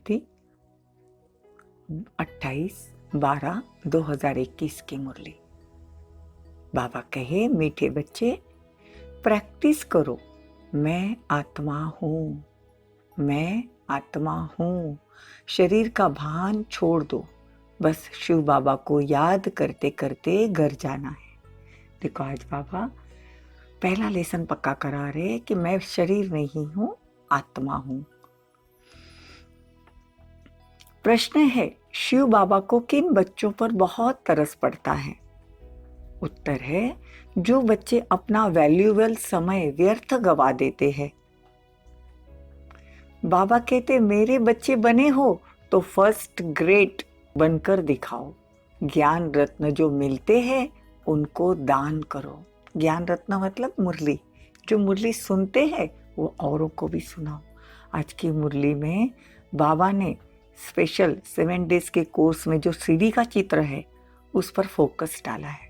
शांति 28/12/2021 की मुरली। बाबा कहे, मीठे बच्चे प्रैक्टिस करो, मैं आत्मा हूँ, मैं आत्मा हूँ। शरीर का भान छोड़ दो, बस शिव बाबा को याद करते करते घर जाना है। देखो आज बाबा पहला लेसन पक्का करा रहे कि मैं शरीर नहीं हूँ, आत्मा हूँ। प्रश्न है, शिव बाबा को किन बच्चों पर बहुत तरस पड़ता है? उत्तर है, जो बच्चे अपना वैल्यूएबल समय व्यर्थ गवा देते हैं। बाबा कहते, मेरे बच्चे बने हो तो फर्स्ट ग्रेड बनकर दिखाओ। ज्ञान रत्न जो मिलते हैं उनको दान करो। ज्ञान रत्न मतलब मुरली। जो मुरली सुनते हैं वो औरों को भी सुनाओ। आज की मुरली में बाबा ने स्पेशल 7 डेज के कोर्स में जो सीडी का चित्र है उस पर फोकस डाला है।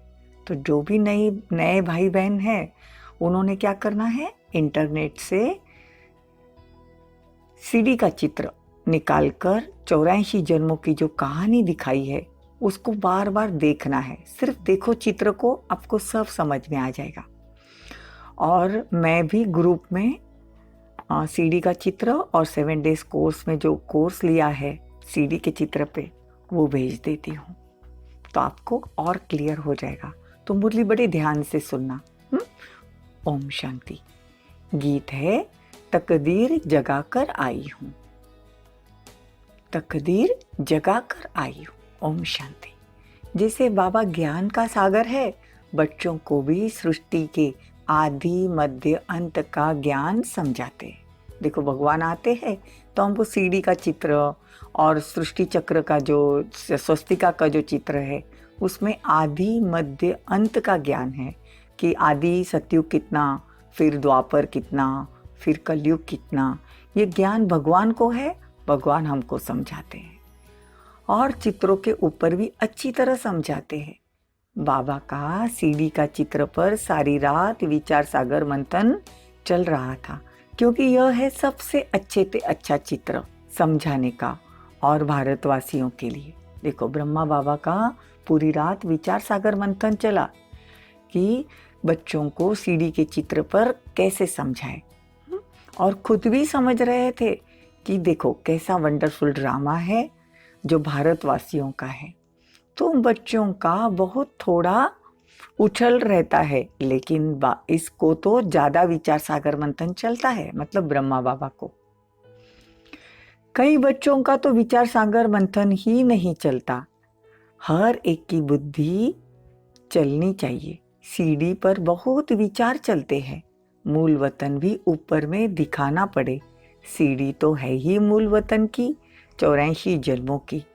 तो जो भी नए भाई बहन हैं उन्होंने क्या करना है, इंटरनेट से सीडी का चित्र निकालकर 84 जन्मों की जो कहानी दिखाई है उसको बार बार देखना है। सिर्फ देखो चित्र को, आपको सब समझ में आ जाएगा। और मैं भी ग्रुप में सीडी का चित्र और 7 डेज कोर्स में जो कोर्स लिया है सीडी के चित्र पे वो भेज देती हूँ, तो आपको और क्लियर हो जाएगा। तो मुरली बड़े ध्यान से सुनना। ओम शांति। गीत है, तकदीर जगा कर आई हूँ, तकदीर जगा कर आई हूँ। ओम शांति। जैसे बाबा ज्ञान का सागर है, बच्चों को भी सृष्टि के आदि मध्य अंत का ज्ञान समझाते हैं। देखो भगवान आते हैं तो हमको सीडी का चित्र और सृष्टि चक्र का जो स्वस्तिका का जो चित्र है उसमें आदि मध्य अंत का ज्ञान है कि आदि सतयुग कितना, फिर द्वापर कितना, फिर कलयुग कितना। ये ज्ञान भगवान को है, भगवान हमको समझाते हैं और चित्रों के ऊपर भी अच्छी तरह समझाते हैं। बाबा का सीडी का चित्र पर सारी रात विचार सागर मंथन चल रहा था, क्योंकि यह है सबसे अच्छे से अच्छा चित्र समझाने का और भारतवासियों के लिए। देखो ब्रह्मा बाबा का पूरी रात विचार सागर मंथन चला कि बच्चों को सीडी के चित्र पर कैसे समझाए, और खुद भी समझ रहे थे कि देखो कैसा वंडरफुल ड्रामा है जो भारतवासियों का है। तो बच्चों का बहुत थोड़ा उछल रहता है, लेकिन इसको तो ज्यादा विचार सागर मंथन चलता है, मतलब ब्रह्मा बाबा को। कई बच्चों का तो विचार सागर मंथन ही नहीं चलता। हर एक की बुद्धि चलनी चाहिए। सीडी पर बहुत विचार चलते हैं, मूल वतन भी ऊपर में दिखाना पड़े। सीडी तो है ही मूल वतन की, 84 जन्मों की।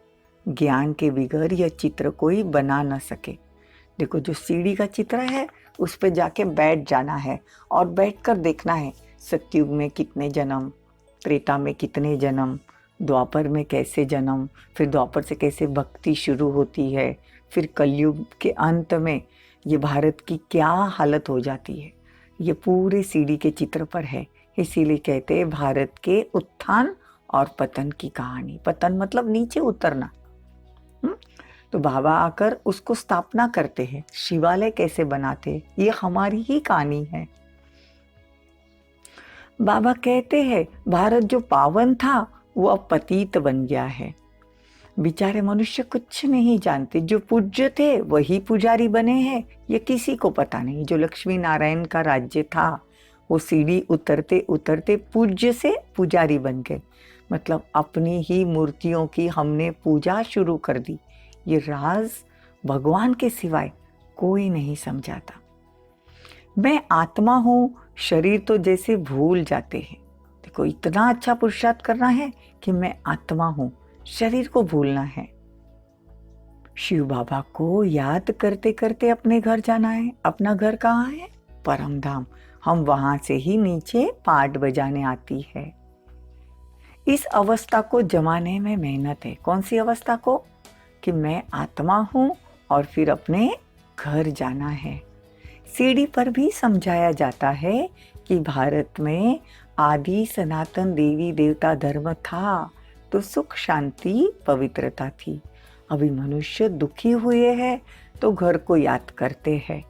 ज्ञान के बिगैर यह चित्र कोई बना न सके। देखो जो सीडी का चित्र है उस पे जाके बैठ जाना है और बैठकर देखना है सतयुग में कितने जन्म, त्रेता में कितने जन्म, द्वापर में कैसे जन्म, फिर द्वापर से कैसे भक्ति शुरू होती है, फिर कलयुग के अंत में ये भारत की क्या हालत हो जाती है। ये पूरे सीडी के चित्र पर है। इसीलिए कहते हैं भारत के उत्थान और पतन की कहानी। पतन मतलब नीचे उतरना। तो बाबा आकर उसको स्थापना करते हैं। शिवालय कैसे बनाते, ये हमारी ही कहानी है। बाबा कहते हैं भारत जो पावन था वो अब पतित बन गया है। बेचारे मनुष्य कुछ नहीं जानते, जो पूज्य थे वही पुजारी बने हैं, ये किसी को पता नहीं। जो लक्ष्मी नारायण का राज्य था वो सीढ़ी उतरते उतरते पूज्य से पुजारी बन गए, मतलब अपनी ही मूर्तियों की हमने पूजा शुरू कर दी। ये राज भगवान के सिवाय कोई नहीं समझाता। मैं आत्मा हूँ, शरीर तो जैसे भूल जाते हैं। देखो इतना अच्छा पुरुषार्थ करना है कि मैं आत्मा हूँ, शरीर को भूलना है। शिव बाबा को याद करते करते अपने घर जाना है। अपना घर कहाँ है? परम धाम। हम वहां से ही नीचे पाट बजाने आती है। इस अवस्था को जमाने में मेहनत है। कौन सी अवस्था को? कि मैं आत्मा हूं और फिर अपने घर जाना है। सीडी पर भी समझाया जाता है कि भारत में आदि सनातन देवी देवता धर्म था, तो सुख शांति पवित्रता थी। अभी मनुष्य दुखी हुए हैं तो घर को याद करते हैं।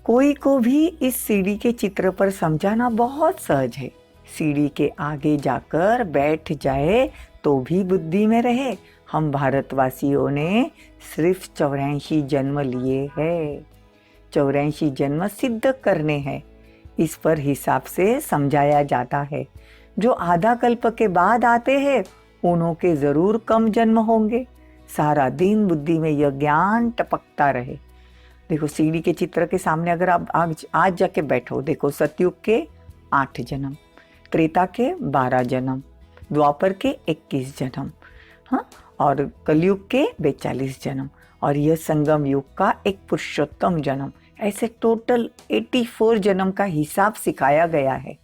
कोई को भी इस सीढ़ी के चित्र पर समझाना बहुत सहज है। सीढ़ी के आगे जाकर बैठ जाए तो भी बुद्धि में रहे। हम भारतवासियों ने सिर्फ 84 जन्म लिए हैं। 84 जन्म सिद्ध करने हैं। इस पर हिसाब से समझाया जाता है। जो आधा कल्प के बाद आते हैं उन्हों के जरूर कम जन्म होंगे। सारा दिन बुद्धि में यह ज्ञान टपकता रहे। देखो सीढ़ी के चित्र के सामने अगर आप आज जाके बैठो, देखो सतयुग के 8 जन्म, त्रेता के 12 जन्म, द्वापर के 21 जन्म, हाँ, और कलयुग के 42 जन्म, और यह संगम युग का एक पुरुषोत्तम जन्म। ऐसे टोटल 84 जन्म का हिसाब सिखाया गया है।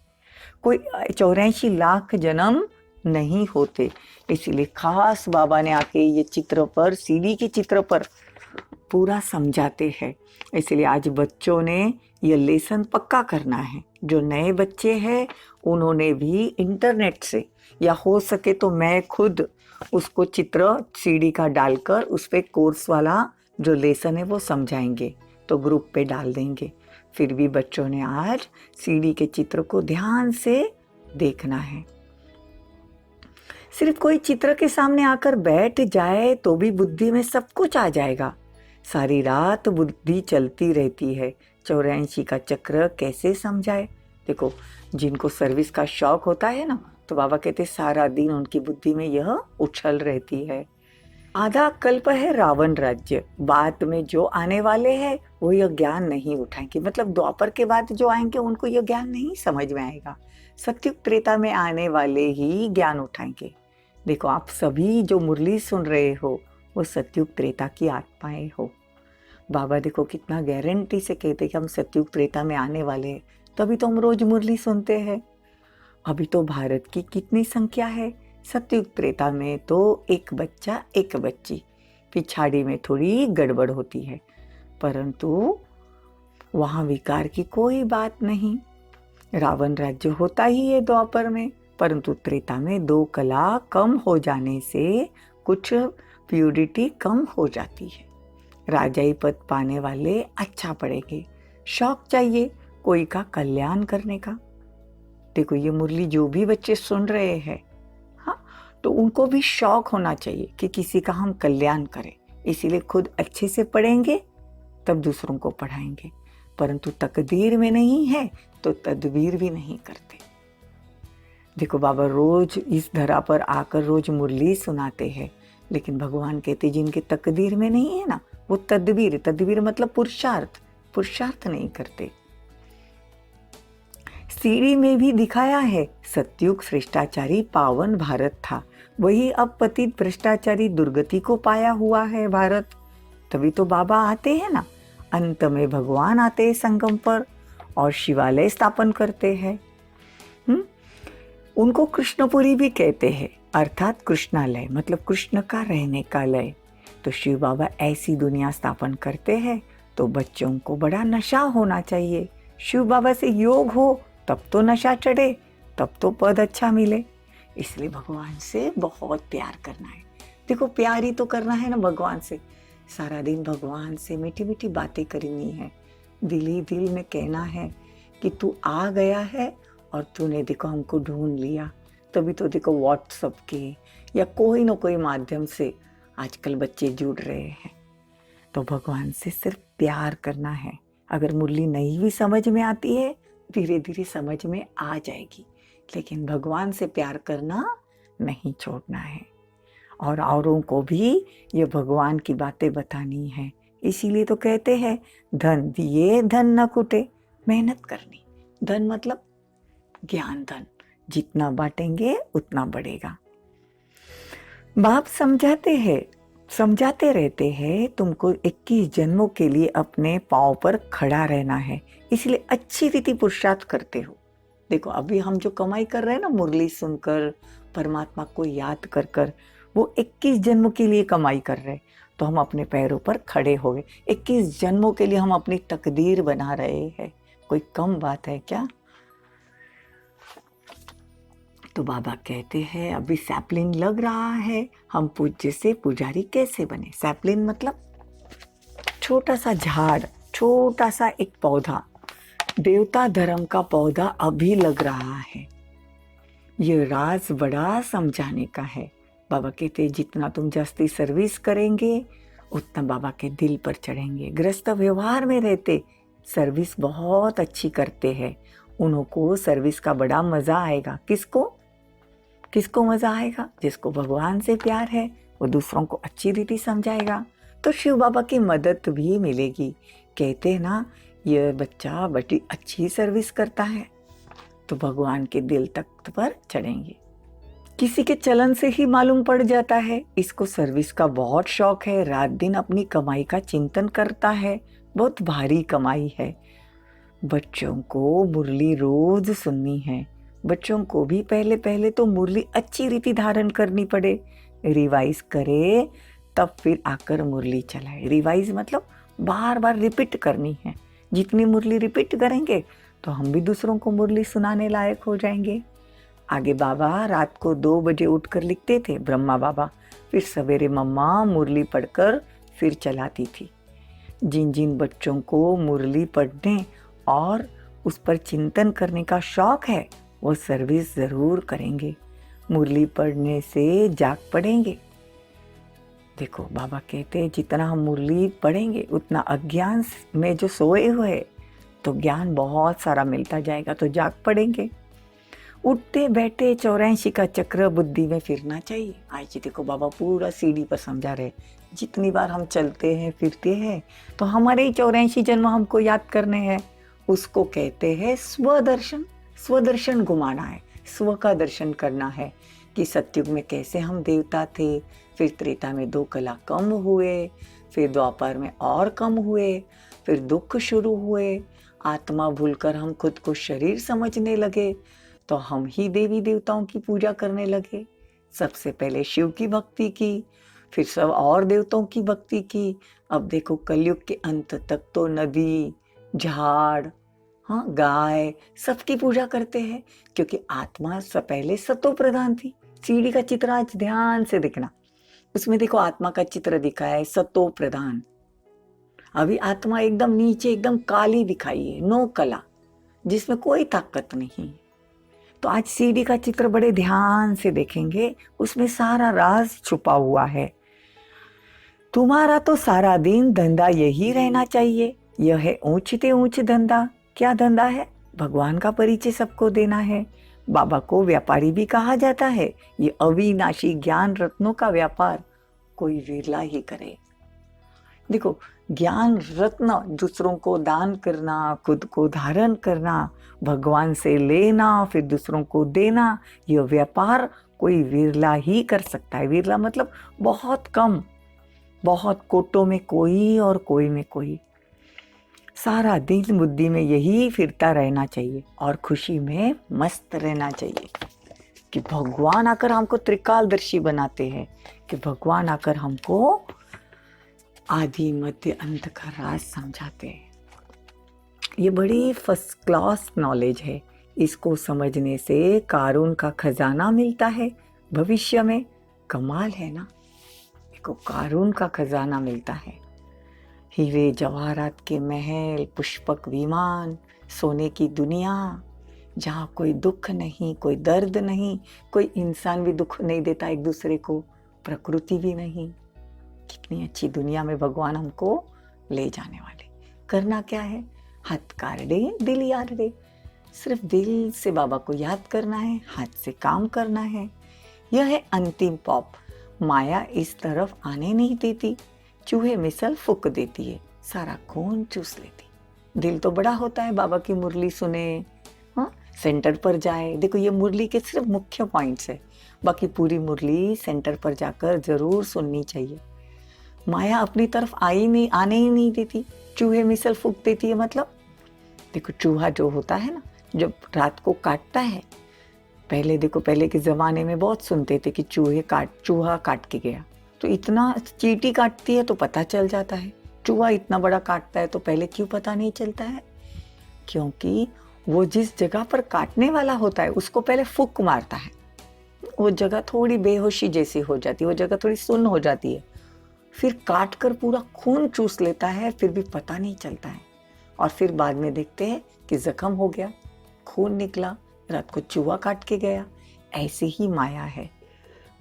कोई 84 लाख जन्म नहीं होते। इसीलिए खास बाबा ने आके ये चित्र पर, सीढ़ी के चित्र पर पूरा समझाते हैं। इसलिए आज बच्चों ने ये लेसन पक्का करना है। जो नए बच्चे हैं उन्होंने भी इंटरनेट से, या हो सके तो मैं खुद उसको चित्र सीढ़ी का डालकर उस पे कोर्स वाला जो लेसन है वो समझाएंगे, तो ग्रुप पे डाल देंगे। फिर भी बच्चों ने आज सीढ़ी के चित्र को ध्यान से देखना है। सिर्फ कोई चित्र के सामने आकर बैठ जाए तो भी बुद्धि में सब कुछ आ जाएगा। सारी रात बुद्धि चलती रहती है। 84 का चक्र कैसे समझाए? देखो जिनको सर्विस का शौक होता है ना, तो बाबा कहते सारा दिन उनकी बुद्धि में यह उछल रहती है। आधा कल्प है रावण राज्य, बाद में जो आने वाले हैं वो यह ज्ञान नहीं उठाएंगे। मतलब द्वापर के बाद जो आएंगे उनको यह ज्ञान नहीं समझ में आएगा। सतयुग त्रेता में आने वाले ही ज्ञान उठाएंगे। देखो आप सभी जो मुरली सुन रहे हो वो सतयुग त्रेता की आत्माएं हो। बाबा देखो कितना गारंटी से कहते कि हम सतयुग त्रेता में आने वाले हैं, तभी तो हम रोज मुरली सुनते हैं। अभी तो भारत की कितनी संख्या है? सतयुग त्रेता में तो एक बच्चा एक बच्ची, पिछाड़ी में थोड़ी गड़बड़ होती है, परंतु वहाँ विकार की कोई बात नहीं। रावण राज्य होता ही है द्वापर में, परंतु त्रेता में 2 कला कम हो जाने से कुछ प्यूरिटी कम हो जाती है। राजाई पद पाने वाले अच्छा पढ़ेंगे। शौक चाहिए कोई का कल्याण करने का। देखो ये मुरली जो भी बच्चे सुन रहे हैं, हाँ, तो उनको भी शौक होना चाहिए कि किसी का हम कल्याण करें। इसीलिए खुद अच्छे से पढ़ेंगे तब दूसरों को पढ़ाएंगे। परंतु तकदीर में नहीं है तो तदबीर भी नहीं करते। देखो बाबा रोज इस धरा पर आकर रोज मुरली सुनाते हैं, लेकिन भगवान कहते जिनके तकदीर में नहीं है ना, वो तदबीर मतलब पुरुषार्थ नहीं करते। सीढ़ी में भी दिखाया है सतयुग श्रेष्ठाचारी पावन भारत था, वही अब पतित भ्रष्टाचारी दुर्गति को पाया हुआ है भारत। तभी तो बाबा आते हैं ना, अंत में भगवान आते हैं संगम पर और शिवालय स्थापन करते हैं। उनको कृष्णपुरी भी कहते हैं, अर्थात कृष्णालय, मतलब कृष्ण का रहने का लय। तो शिव बाबा ऐसी दुनिया स्थापन करते हैं तो बच्चों को बड़ा नशा होना चाहिए। शिव बाबा से योग हो तब तो नशा चढ़े, तब तो पद अच्छा मिले। इसलिए भगवान से बहुत प्यार करना है। देखो प्यार ही तो करना है ना भगवान से। सारा दिन भगवान से मीठी मीठी बातें करनी है, दिल ही दिल में कहना है कि तू आ गया है और तूने देखो हमको ढूंढ लिया। तभी तो देखो व्हाट्सएप के या कोई ना कोई माध्यम से आजकल बच्चे जुड़ रहे हैं। तो भगवान से सिर्फ प्यार करना है। अगर मुरली नहीं भी समझ में आती है, धीरे धीरे समझ में आ जाएगी, लेकिन भगवान से प्यार करना नहीं छोड़ना है। और औरों को भी ये भगवान की बातें बतानी है। इसीलिए तो कहते हैं धन दिए धन न कुटे, मेहनत करनी। धन मतलब ज्ञान धन, जितना बांटेंगे उतना बढ़ेगा। बाप समझाते रहते हैं तुमको 21 जन्मों के लिए अपने पाँव पर खड़ा रहना है, इसलिए अच्छी रीति पुरुषार्थ करते हो। देखो अभी हम जो कमाई कर रहे हैं ना, मुरली सुनकर परमात्मा को याद कर कर, वो 21 जन्मों के लिए कमाई कर रहे हैं। तो हम अपने पैरों पर खड़े हो गए। 21 जन्मों के लिए हम अपनी तकदीर बना रहे हैं। कोई कम बात है क्या? तो बाबा कहते हैं अभी सैपलिन लग रहा है, हम पूज्य से पुजारी कैसे बने। सैपलिन मतलब छोटा सा झाड़, छोटा सा एक पौधा, देवता धर्म का पौधा अभी लग रहा है। ये राज बड़ा समझाने का है। बाबा कहते जितना तुम जास्ती सर्विस करेंगे उतना बाबा के दिल पर चढ़ेंगे। गृहस्थ व्यवहार में रहते सर्विस बहुत अच्छी करते हैं, उनको सर्विस का बड़ा मजा आएगा। किसको किसको मजा आएगा? जिसको भगवान से प्यार है, वो दूसरों को अच्छी रीति समझाएगा तो शिव बाबा की मदद भी मिलेगी। कहते हैं ना, ये बच्चा बड़ी अच्छी सर्विस करता है तो भगवान के दिल तक पर चढ़ेंगे। किसी के चलन से ही मालूम पड़ जाता है इसको सर्विस का बहुत शौक है, रात दिन अपनी कमाई का चिंतन करता है, बहुत भारी कमाई है। बच्चों को मुरली रोज सुननी है। बच्चों को भी पहले पहले तो मुरली अच्छी रीति धारण करनी पड़े, रिवाइज करे तब फिर आकर मुरली चलाए। रिवाइज मतलब बार बार रिपीट करनी है। जितनी मुरली रिपीट करेंगे तो हम भी दूसरों को मुरली सुनाने लायक हो जाएंगे। आगे बाबा रात को 2 बजे उठकर लिखते थे, ब्रह्मा बाबा, फिर सवेरे मम्मा मुरली पढ़कर फिर चलाती थी। जिन जिन बच्चों को मुरली पढ़ने और उस पर चिंतन करने का शौक है वो सर्विस ज़रूर करेंगे। मुरली पढ़ने से जाग पड़ेंगे। देखो बाबा कहते हैं जितना हम मुरली पढ़ेंगे उतना अज्ञान में जो सोए हुए तो ज्ञान बहुत सारा मिलता जाएगा, तो जाग पड़ेंगे। उठते बैठे 84 का चक्र बुद्धि में फिरना चाहिए। आज देखो बाबा पूरा सीढ़ी पर समझा रहे, जितनी बार हम चलते हैं फिरते हैं तो हमारे ही 84 जन्म हमको याद करने हैं। उसको कहते हैं स्वदर्शन। स्वदर्शन घुमाना है, स्व का दर्शन करना है कि सतयुग में कैसे हम देवता थे, फिर त्रेता में 2 कला कम हुए, फिर द्वापर में और कम हुए, फिर दुख शुरू हुए, आत्मा भूलकर हम खुद को शरीर समझने लगे तो हम ही देवी देवताओं की पूजा करने लगे। सबसे पहले शिव की भक्ति की, फिर सब और देवताओं की भक्ति की। अब देखो कलयुग के अंत तक तो नदी, झाड़, हाँ गाय, सबकी पूजा करते हैं, क्योंकि आत्मा से पहले सतो प्रधान थी। सीढ़ी का चित्र आज ध्यान से देखना, उसमें देखो आत्मा का चित्र दिखा है सतो प्रधान। अभी आत्मा एकदम नीचे एकदम काली दिखाई है, नो कला, जिसमें कोई ताकत नहीं। तो आज सीढ़ी का चित्र बड़े ध्यान से देखेंगे, उसमें सारा राज छुपा हुआ है। तुम्हारा तो सारा दिन धंधा यही रहना चाहिए, यह है ऊंचते ऊंच धंधा। क्या धंधा है? भगवान का परिचय सबको देना है। बाबा को व्यापारी भी कहा जाता है। ये अविनाशी ज्ञान रत्नों का व्यापार कोई विरला ही करे। देखो ज्ञान रत्न दूसरों को दान करना, खुद को धारण करना, भगवान से लेना, फिर दूसरों को देना, यह व्यापार कोई विरला ही कर सकता है। विरला मतलब बहुत कम, बहुत कोटों में कोई और कोई में कोई। सारा दिन बुद्धि में यही फिरता रहना चाहिए और खुशी में मस्त रहना चाहिए कि भगवान आकर हमको त्रिकालदर्शी बनाते हैं, कि भगवान आकर हमको आदि मध्य अंत का राज समझाते हैं। ये बड़ी फर्स्ट क्लास नॉलेज है। इसको समझने से कारून का खजाना मिलता है भविष्य में। कमाल है ना। देखो कारून का खजाना मिलता है, हीरे जवाहरात के महल, पुष्पक विमान, सोने की दुनिया, जहाँ कोई दुख नहीं, कोई दर्द नहीं, कोई इंसान भी दुख नहीं देता एक दूसरे को, प्रकृति भी नहीं। कितनी अच्छी दुनिया में भगवान हमको ले जाने वाले। करना क्या है? हाथ कार दे, दिल याद दे। सिर्फ दिल से बाबा को याद करना है, हाथ से काम करना है। यह है अंतिम पॉप। माया इस तरफ आने नहीं देती, चूहे मिसल फूक देती है, सारा खून चूस लेती। दिल तो बड़ा होता है, बाबा की मुरली सुने, हाँ सेंटर पर जाए। देखो ये मुरली के सिर्फ मुख्य पॉइंट्स है, बाकी पूरी मुरली सेंटर पर जाकर जरूर सुननी चाहिए। माया अपनी तरफ आने ही नहीं देती, चूहे मिसल फूक देती है। मतलब देखो चूहा जो होता है ना, जब रात को काटता है, पहले देखो पहले के ज़माने में बहुत सुनते थे कि चूहा काट के गया, तो इतना चींटी काटती है तो पता चल जाता है। चूहा इतना बड़ा काटता है तो पहले क्यों पता नहीं चलता है? क्योंकि वो जिस जगह पर काटने वाला होता है उसको पहले फूक मारता है, वो जगह थोड़ी बेहोशी जैसी हो जाती है, वो जगह थोड़ी सुन्न हो जाती है, फिर काट कर पूरा खून चूस लेता है, फिर भी पता नहीं चलता है। और फिर बाद में देखते हैं कि जख्म हो गया, खून निकला, रात को चूहा काट के गया। ऐसी ही माया है,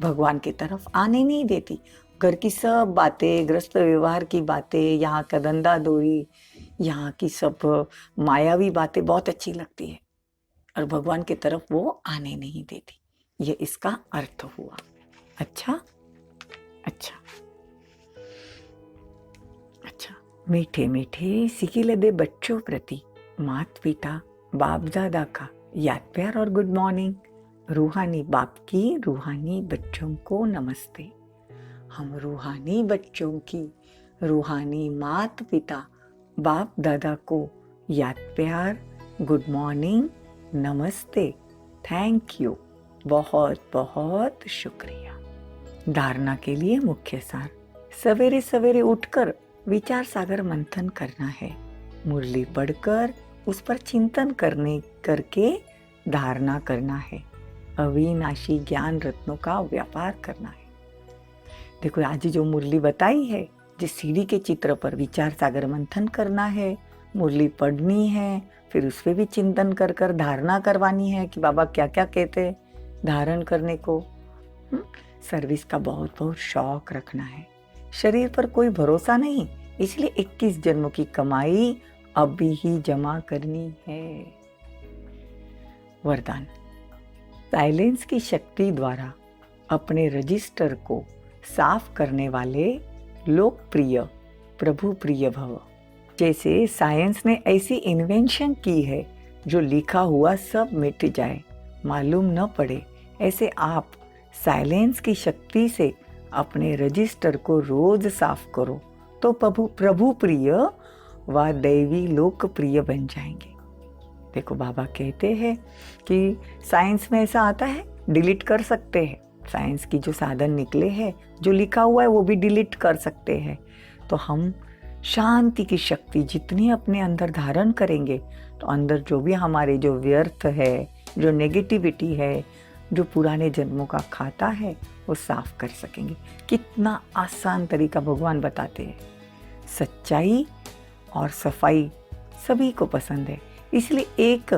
भगवान की तरफ आने नहीं देती। घर की सब बातें, गृहस्थ व्यवहार की बातें, यहाँ का धंधा दोरी, यहाँ की सब मायावी बातें बहुत अच्छी लगती है, और भगवान की तरफ वो आने नहीं देती। ये इसका अर्थ हुआ। अच्छा अच्छा अच्छा। मीठे मीठे सिकिले दे बच्चों प्रति माता पिता बाप दादा का याद प्यार और गुड मॉर्निंग। रूहानी बाप की रूहानी बच्चों को नमस्ते। हम रूहानी बच्चों की रूहानी माता पिता बाप दादा को याद प्यार, गुड मॉर्निंग, नमस्ते, थैंक यू, बहुत बहुत शुक्रिया। धारणा के लिए मुख्य सार। सवेरे सवेरे उठकर विचार सागर मंथन करना है। मुरली पढ़कर उस पर चिंतन करके धारणा करना है। अविनाशी ज्ञान रत्नों का व्यापार करना है। देखो आज जो मुरली बताई है, जिस सीढ़ी के चित्र पर विचार सागर मंथन करना है, मुरली पढ़नी है, फिर उस पर भी चिंतन कर धारणा करवानी है कि बाबा क्या क्या कहते हैं धारण करने को। सर्विस का बहुत बहुत शौक रखना है। शरीर पर कोई भरोसा नहीं, इसलिए 21 जन्मों की कमाई अभी ही जमा करनी है। वरदान। साइलेंस की शक्ति द्वारा अपने रजिस्टर को साफ करने वाले लोकप्रिय प्रभु प्रिय भव। जैसे साइंस ने ऐसी इन्वेंशन की है जो लिखा हुआ सब मिट जाए, मालूम न पड़े, ऐसे आप साइलेंस की शक्ति से अपने रजिस्टर को रोज साफ करो तो प्रभु प्रिय व दैवी लोकप्रिय बन जाएंगे। देखो बाबा कहते हैं कि साइंस में ऐसा आता है, डिलीट कर सकते हैं। साइंस की जो साधन निकले हैं, जो लिखा हुआ है वो भी डिलीट कर सकते हैं। तो हम शांति की शक्ति जितनी अपने अंदर धारण करेंगे तो अंदर जो भी हमारे जो व्यर्थ है, जो नेगेटिविटी है, जो पुराने जन्मों का खाता है, वो साफ कर सकेंगे। कितना आसान तरीका भगवान बताते हैं। सच्चाई और सफाई सभी को पसंद है, इसलिए एक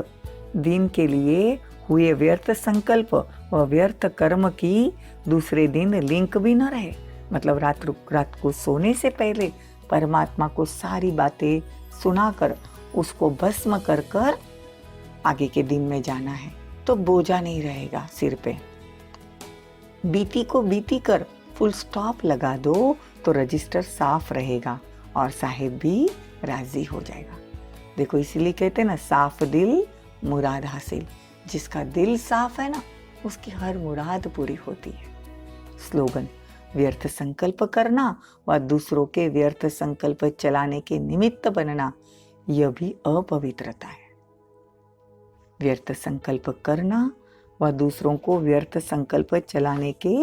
दिन के लिए हुए व्यर्थ संकल्प व व्यर्थ कर्म की दूसरे दिन लिंक भी न रहे। मतलब रात को सोने से पहले परमात्मा को सारी बातें सुनाकर उसको भस्म कर आगे के दिन में जाना है, तो बोझा नहीं रहेगा सिर पे। बीती को बीती कर फुल स्टॉप लगा दो तो रजिस्टर साफ रहेगा और साहिब भी राजी हो जाएगा। देखो इसीलिए कहते हैं ना, साफ दिल मुराद हासिल। जिसका दिल साफ है ना, उसकी हर मुराद पूरी होती है। स्लोगन। व्यर्थ संकल्प करना व दूसरों के व्यर्थ संकल्प चलाने के निमित्त बनना, यह भी अपवित्रता है। व्यर्थ संकल्प करना व दूसरों को व्यर्थ संकल्प चलाने के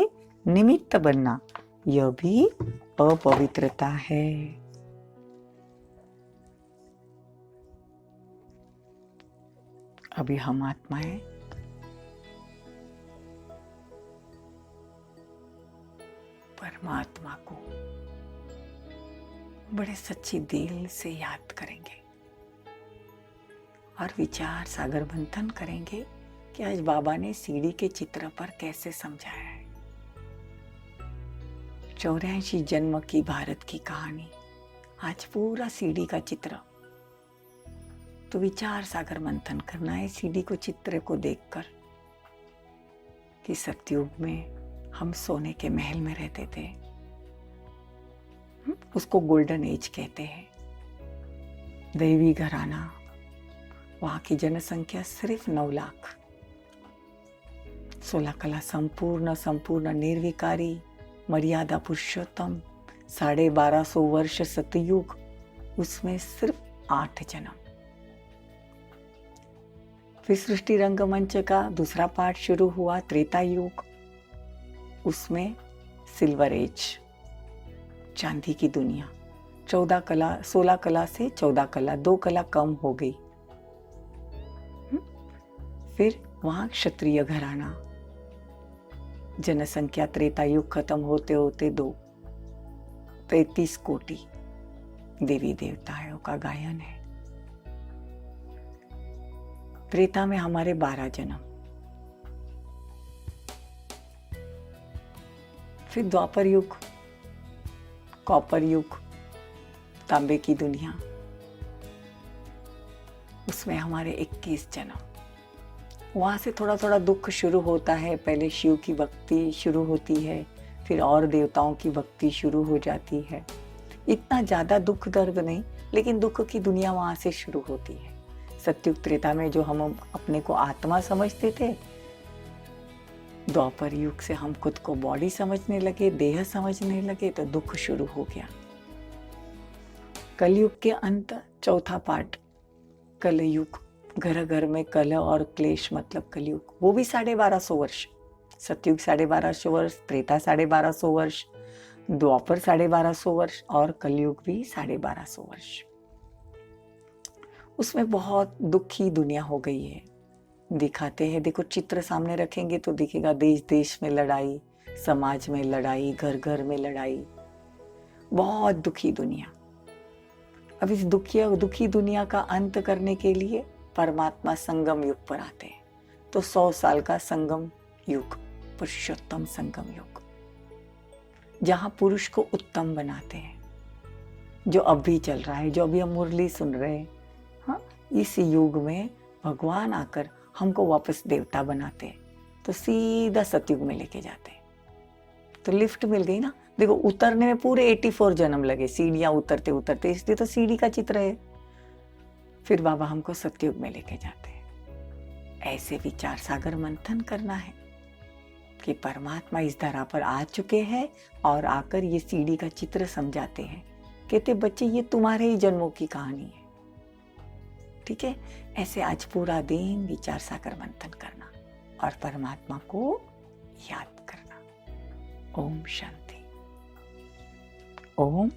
निमित्त बनना, यह भी अपवित्रता है। अभी हम आत्माएं परमात्मा को बड़े सच्ची दिल से याद करेंगे और विचार सागर मंथन करेंगे कि आज बाबा ने सीढ़ी के चित्र पर कैसे समझाया है। 84 जन्म की भारत की कहानी, आज पूरा सीढ़ी का चित्र। तो विचार सागर मंथन करना है सीढ़ी को, चित्र को देखकर कि सतयुग में हम सोने के महल में रहते थे, उसको गोल्डन एज कहते हैं। दैवी घराना, वहां की जनसंख्या सिर्फ 9 लाख। 16 कला संपूर्ण निर्विकारी मर्यादा पुरुषोत्तम, 1250 वर्ष सतयुग, उसमें सिर्फ 8 जन्म। फिर सृष्टि रंगमंच का दूसरा पार्ट शुरू हुआ, त्रेता युग, उसमें सिल्वर एज, चांदी की दुनिया। 16 कला से 14 कला, 2 कला कम हो गई। फिर वहां क्षत्रिय घराना, जनसंख्या त्रेता युग खत्म होते होते 33 कोटि देवी देवताओं का गायन है। त्रेता में हमारे 12 जन्म, फिर द्वापर युग, कॉपर युग, तांबे की दुनिया, उसमें हमारे 21 जन्म। वहां से थोड़ा थोड़ा दुख शुरू होता है। पहले शिव की भक्ति शुरू होती है, फिर और देवताओं की भक्ति शुरू हो जाती है। इतना ज्यादा दुख दर्द नहीं, लेकिन दुख की दुनिया वहां से शुरू होती है। सतयुग त्रेता में जो हम अपने को आत्मा समझते थे, द्वापर युग से हम खुद को बॉडी समझने लगे, देह समझने लगे, तो दुख शुरू हो गया। कलयुग के अंत, चौथा पार्ट, कलयुग, घर घर में कलह और क्लेश मतलब कलयुग, वो भी 1250 वर्ष। सतयुग 1250 वर्ष, त्रेता 1250 वर्ष, द्वापर 1250 वर्ष और कलयुग भी 1250 वर्ष। उसमें बहुत दुखी दुनिया हो गई है। दिखाते हैं, देखो चित्र सामने रखेंगे तो दिखेगा देश देश में लड़ाई, समाज में लड़ाई, घर घर में लड़ाई, बहुत दुखी दुनिया। अब इस दुखी दुनिया का अंत करने के लिए परमात्मा संगम युग पर आते हैं। तो 100 साल का संगम युग, पुरुषोत्तम संगम युग, जहां पुरुष को उत्तम बनाते हैं, जो अभी चल रहा है, जो अभी हम मुरली सुन रहे हैं। हाँ, इस युग में भगवान आकर हमको वापस देवता बनाते हैं, तो सीधा सतयुग में लेके जाते हैं। तो लिफ्ट मिल गई ना। देखो उतरने में पूरे 84 जन्म लगे, सीढ़ियां उतरते उतरते, इसलिए तो सीढ़ी का चित्र है। फिर बाबा हमको सतयुग में लेके जाते हैं। ऐसे विचार सागर मंथन करना है कि परमात्मा इस धरा पर आ चुके हैं और आकर ये सीढ़ी का चित्र समझाते हैं। कहते बच्चे ये तुम्हारे ही जन्मों की कहानी है। ठीक है, ऐसे आज पूरा दिन विचार सागर मंथन करना और परमात्मा को याद करना। ओम शांति। ओम